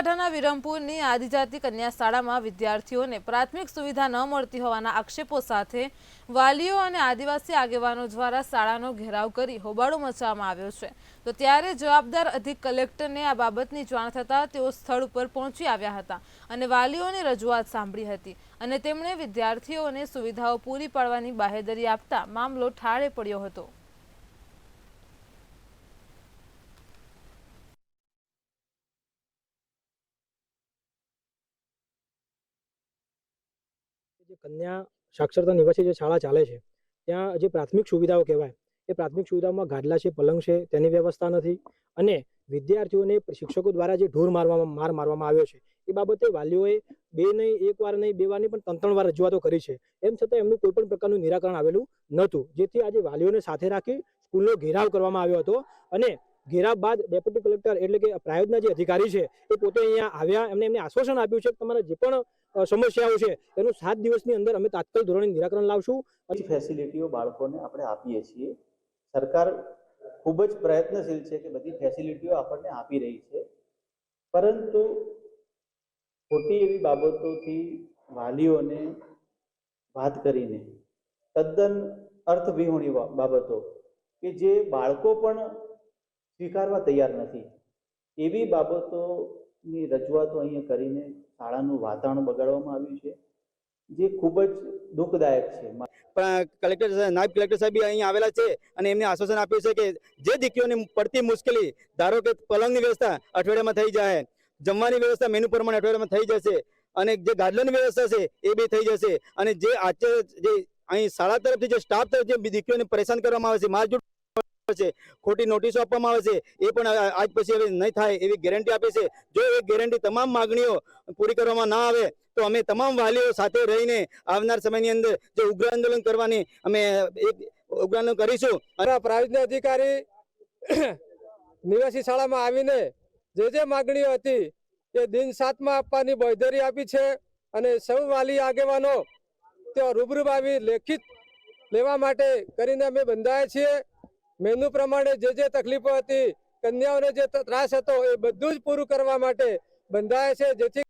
બનાસકાંઠાના વિરમપુરની આદિજાતિ કન્યા શાળામાં વિદ્યાર્થીઓને પ્રાથમિક સુવિધા ન મળતી હોવાના આક્ષેપો સાથે વાલીઓ અને આદિવાસી આગેવાનો દ્વારા શાળાનો ઘેરાવ કરી હોબાળો મચાવવામાં આવ્યો છે। તો ત્યારે જવાબદાર અધિક કલેક્ટરને આ બાબતની જાણ થતાં તેઓ સ્થળ ઉપર પહોંચી આવ્યા હતા અને વાલીઓની રજૂઆત સાંભળી હતી અને તેમણે વિદ્યાર્થીઓને સુવિધાઓ પૂરી પાડવાની બાહેધરી આપતા મામલો ઠાળે પડ્યો હતો। કન્યા સાક્ષરતા નિવાસી જે શાળા ચાલે છે ત્યાં જે પ્રાથમિક સુવિધાઓ કહેવાય એ પ્રાથમિક સુવિધાઓમાં ગાદલા છે, પલંગ છે, તેની વ્યવસ્થા નથી અને વિદ્યાર્થીઓને શિક્ષકો દ્વારા જે માર મારવામાં આવ્યો છે એ બાબતે વાલીઓએ એક વાર નહીં બે વાર નહીં પણ ત્રણ વાર રજૂઆતો કરી છે। એમ છતાં એમનું કોઈ પણ પ્રકારનું નિરાકરણ આવેલું નહોતું, જેથી આજે વાલીઓને સાથે રાખી સ્કૂલનો ઘેરાવ કરવામાં આવ્યો હતો અને ઘેરાવ બાદ ડેપ્યુટી કલેક્ટર એટલે કે પ્રાયોજના જે અધિકારી છે એ પોતે અહીંયા આવ્યા, એમને આશ્વાસન આપ્યું છે કે તમારા જે પણ સમસ્યાઓ છે એનું 7 દિવસની અંદર અમે તાત્કાલિક ધોરણે નિરાકરણ લાવશું। ફેસિલિટીઓ બાળકોને આપણે આપીએ છીએ। સરકાર ખૂબ જ પ્રયત્નશીલ છે કે બધી ફેસિલિટીઓ આપણને આપી રહી છે, પરંતુ ખોટી એવી બાબતોથી વાલીઓને વાત કરીને તદ્દન અર્થવિહોણી બાબતો કે જે બાળકો પણ સ્વીકારવા તૈયાર નથી એવી બાબતોની રજૂઆતો અહીંયા કરીને શાળાનું વાતાવરણ બગાડવામાં આવ્યું છે, જે ખૂબ જ દુઃખદાયક છે। કલેક્ટર નાયબ કલેક્ટર સાહેબ અહીં આવેલા છે અને એમને આશ્વાસન આપ્યું છે કે જે દીકરીઓને પડતી મુશ્કેલી, ધારો કે પલંગની વ્યવસ્થા અઠવાડિયામાં થઈ જાય, જમવાની વ્યવસ્થા મેનુ પ્રમાણે અઠવાડિયામાં થઈ જશે અને જે ગાદલાની વ્યવસ્થા છે એ બી થઈ જશે અને જે જે અહીં શાળા તરફથી જે સ્ટાફ તરફથી દીકરીઓને પરેશાન કરવામાં આવે છે, મારઝૂડ છે, ખોટી નોટિસો આપવામાં આવે છે, એ પણ આજ પછી હવે નહીં થાય એવી ગેરંટી આપે છે। જો એ ગેરંટી તમામ માગણીઓ પૂરી કરવામાં ના આવે તો અમે તમામ વાલીઓ સાથે રહીને આવનાર સમયની અંદર જે ઉગ્ર આંદોલન કરવાની અમે એક ઉગ્ર આંદોલન કરીશું। પ્રાયોજના અધિકારી નિવાસી શાળામાં આવીને જે માગણીઓ હતી એ દિન 7માં આપવાની બાંયધરી આપી છે અને સૌ વાલી આગેવાનો તે રૂબરૂ આવી લેખિત લેવા માટે કરીને અમે બંધાયા છીએ। મેનુ પ્રમાણે જે તકલીફો હતી, કન્યાઓને જે ત્રાસ હતો એ બધું જ પૂરું કરવા માટે બંધાયા છે, જેથી